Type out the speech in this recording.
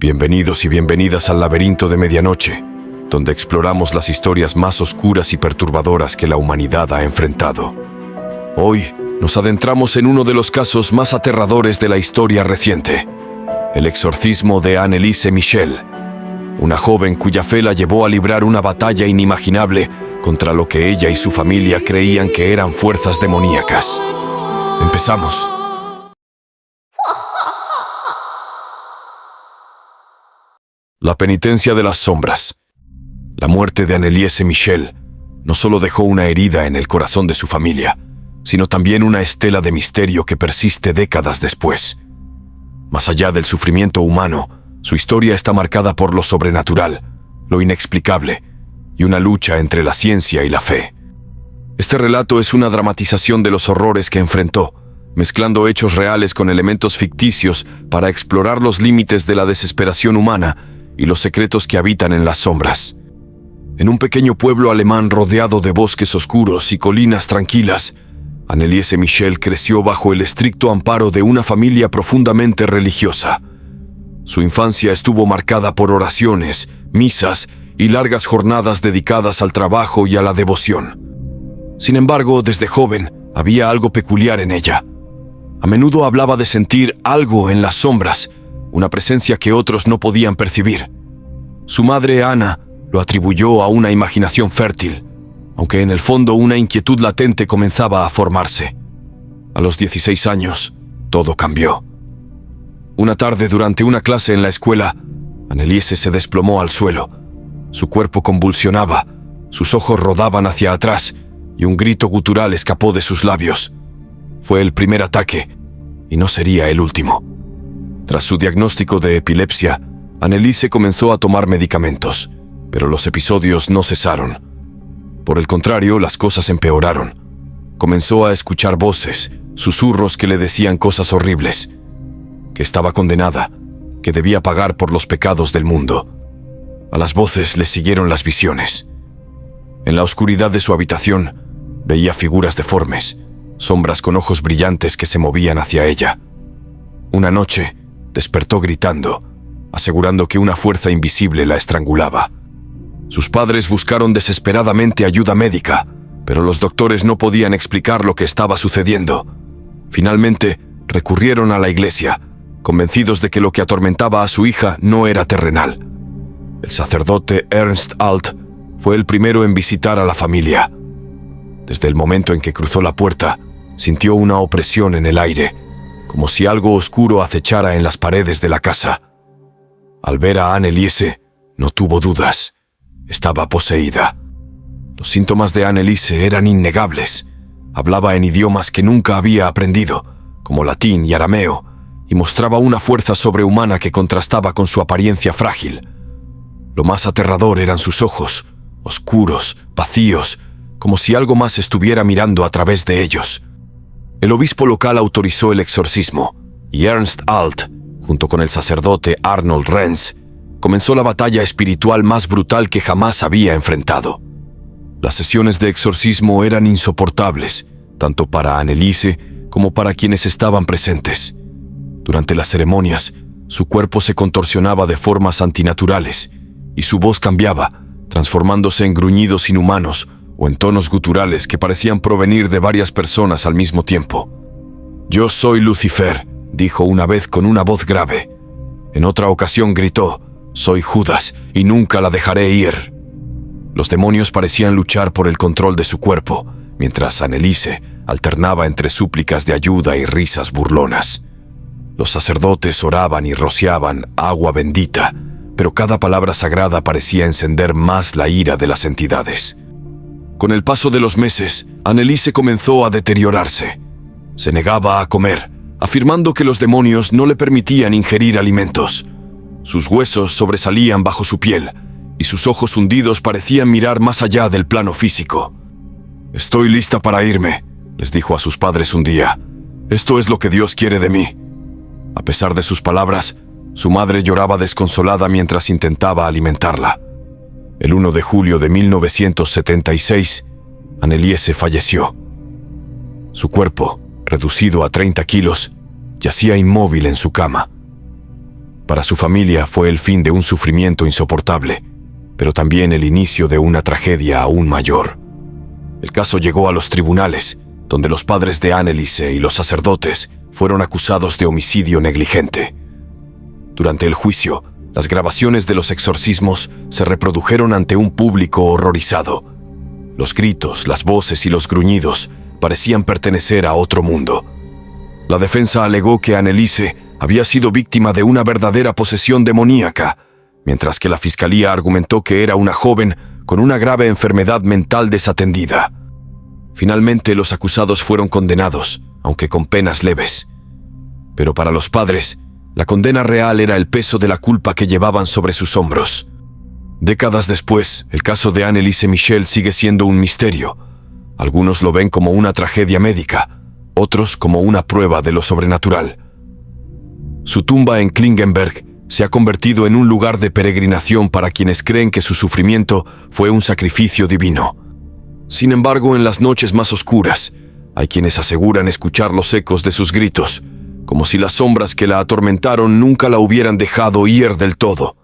Bienvenidos y bienvenidas al Laberinto de Medianoche, donde exploramos las historias más oscuras y perturbadoras que la humanidad ha enfrentado. Hoy nos adentramos en uno de los casos más aterradores de la historia reciente, el exorcismo de Anneliese Michel, una joven cuya fe la llevó a librar una batalla inimaginable contra lo que ella y su familia creían que eran fuerzas demoníacas. Empezamos. La penitencia de las sombras. La muerte de Anneliese Michel no solo dejó una herida en el corazón de su familia, sino también una estela de misterio que persiste décadas después. Más allá del sufrimiento humano, su historia está marcada por lo sobrenatural, lo inexplicable y una lucha entre la ciencia y la fe. Este relato es una dramatización de los horrores que enfrentó, mezclando hechos reales con elementos ficticios para explorar los límites de la desesperación humana y los secretos que habitan en las sombras. En un pequeño pueblo alemán rodeado de bosques oscuros y colinas tranquilas, Anneliese Michel creció bajo el estricto amparo de una familia profundamente religiosa. Su infancia estuvo marcada por oraciones, misas y largas jornadas dedicadas al trabajo y a la devoción. Sin embargo, desde joven, había algo peculiar en ella. A menudo hablaba de sentir algo en las sombras, una presencia que otros no podían percibir. Su madre, Ana, lo atribuyó a una imaginación fértil, aunque en el fondo una inquietud latente comenzaba a formarse. A los 16 años, todo cambió. Una tarde, durante una clase en la escuela, Anneliese se desplomó al suelo. Su cuerpo convulsionaba, sus ojos rodaban hacia atrás y un grito gutural escapó de sus labios. Fue el primer ataque, y no sería el último. Tras su diagnóstico de epilepsia, Anneliese comenzó a tomar medicamentos, pero los episodios no cesaron. Por el contrario, las cosas empeoraron. Comenzó a escuchar voces, susurros que le decían cosas horribles, que estaba condenada, que debía pagar por los pecados del mundo. A las voces le siguieron las visiones. En la oscuridad de su habitación, veía figuras deformes, sombras con ojos brillantes que se movían hacia ella. Una noche, despertó gritando, asegurando que una fuerza invisible la estrangulaba. Sus padres buscaron desesperadamente ayuda médica, pero los doctores no podían explicar lo que estaba sucediendo. Finalmente, recurrieron a la iglesia, convencidos de que lo que atormentaba a su hija no era terrenal. El sacerdote Ernst Alt fue el primero en visitar a la familia. Desde el momento en que cruzó la puerta, sintió una opresión en el aire, como si algo oscuro acechara en las paredes de la casa. Al ver a Anneliese, no tuvo dudas. Estaba poseída. Los síntomas de Anneliese eran innegables. Hablaba en idiomas que nunca había aprendido, como latín y arameo, y mostraba una fuerza sobrehumana que contrastaba con su apariencia frágil. Lo más aterrador eran sus ojos, oscuros, vacíos, como si algo más estuviera mirando a través de ellos. El obispo local autorizó el exorcismo, y Ernst Alt, junto con el sacerdote Arnold Renz, comenzó la batalla espiritual más brutal que jamás había enfrentado. Las sesiones de exorcismo eran insoportables, tanto para Anneliese como para quienes estaban presentes. Durante las ceremonias, su cuerpo se contorsionaba de formas antinaturales, y su voz cambiaba, transformándose en gruñidos inhumanos o en tonos guturales que parecían provenir de varias personas al mismo tiempo. «Yo soy Lucifer», dijo una vez con una voz grave. En otra ocasión gritó: «Soy Judas y nunca la dejaré ir». Los demonios parecían luchar por el control de su cuerpo, mientras Anneliese alternaba entre súplicas de ayuda y risas burlonas. Los sacerdotes oraban y rociaban agua bendita, pero cada palabra sagrada parecía encender más la ira de las entidades. Con el paso de los meses, Anneliese comenzó a deteriorarse. Se negaba a comer, afirmando que los demonios no le permitían ingerir alimentos. Sus huesos sobresalían bajo su piel, y sus ojos hundidos parecían mirar más allá del plano físico. «Estoy lista para irme», les dijo a sus padres un día. «Esto es lo que Dios quiere de mí». A pesar de sus palabras, su madre lloraba desconsolada mientras intentaba alimentarla. El 1 de julio de 1976, Anneliese falleció. Su cuerpo, reducido a 30 kilos, yacía inmóvil en su cama. Para su familia fue el fin de un sufrimiento insoportable, pero también el inicio de una tragedia aún mayor. El caso llegó a los tribunales, donde los padres de Anneliese y los sacerdotes fueron acusados de homicidio negligente. Durante el juicio, las grabaciones de los exorcismos se reprodujeron ante un público horrorizado. Los gritos, las voces y los gruñidos parecían pertenecer a otro mundo. La defensa alegó que Anneliese había sido víctima de una verdadera posesión demoníaca, mientras que la fiscalía argumentó que era una joven con una grave enfermedad mental desatendida. Finalmente, los acusados fueron condenados, aunque con penas leves. Pero para los padres, la condena real era el peso de la culpa que llevaban sobre sus hombros. Décadas después, el caso de Anneliese Michel sigue siendo un misterio. Algunos lo ven como una tragedia médica, otros como una prueba de lo sobrenatural. Su tumba en Klingenberg se ha convertido en un lugar de peregrinación para quienes creen que su sufrimiento fue un sacrificio divino. Sin embargo, en las noches más oscuras, hay quienes aseguran escuchar los ecos de sus gritos, como si las sombras que la atormentaron nunca la hubieran dejado ir del todo.